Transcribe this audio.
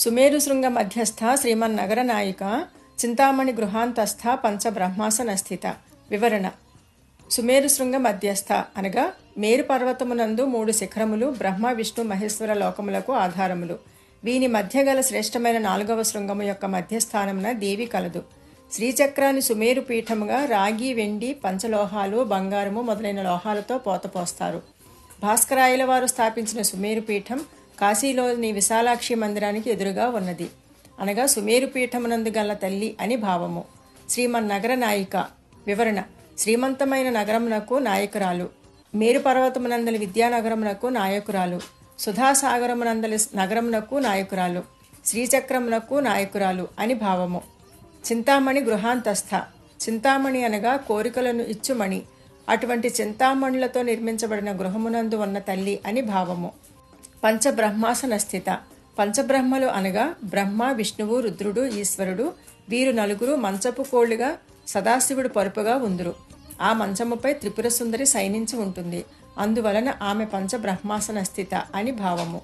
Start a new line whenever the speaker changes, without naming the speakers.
సుమేరు శృంగ మధ్యస్థ శ్రీమన్నగర నాయిక చింతామణి గృహాంతస్థ పంచబ్రహ్మాసన స్థిత. వివరణ. సుమేరు శృంగ మధ్యస్థ అనగా మేరు పర్వతమునందు 3 శిఖరములు బ్రహ్మ విష్ణు మహేశ్వర లోకములకు ఆధారములు. వీని మధ్య గల శ్రేష్టమైన 4వ శృంగము యొక్క మధ్యస్థానమున దేవి కలదు. శ్రీచక్రాన్ని సుమేరు పీఠముగా రాగి, వెండి, పంచలోహాలు, బంగారము మొదలైన లోహాలతో పోతపోస్తారు. భాస్కరాయల వారు స్థాపించిన సుమేరు పీఠం కాశీలోని విశాలాక్షి మందిరానికి ఎదురుగా ఉన్నది. అనగా సుమేరు పీఠమునందు గల తల్లి అని భావము. శ్రీమన్నగర నాయిక. వివరణ. శ్రీమంతమైన నగరమునకు నాయకురాలు. మేరు పర్వతమునందలి విద్యానగరమునకు నాయకురాలు. సుధాసాగరమునందలి నగరమునకు నాయకురాలు. శ్రీచక్రమునకు నాయకురాలు అని భావము. చింతామణి గృహాంతస్థ. చింతామణి అనగా కోరికలను ఇచ్చుమణి. అటువంటి చింతామణులతో నిర్మించబడిన గృహమునందు ఉన్న తల్లి అని భావము. పంచబ్రహ్మాసన స్థిత. పంచబ్రహ్మలు అనగా బ్రహ్మ, విష్ణువు, రుద్రుడు, ఈశ్వరుడు. వీరు 4 మంచపు కోళ్లుగా సదాశివుడు పరుపుగా ఉందురు. ఆ మంచముపై త్రిపుర సుందరి శయనించి ఉంటుంది. అందువలన ఆమె పంచబ్రహ్మాసన స్థిత అని భావము.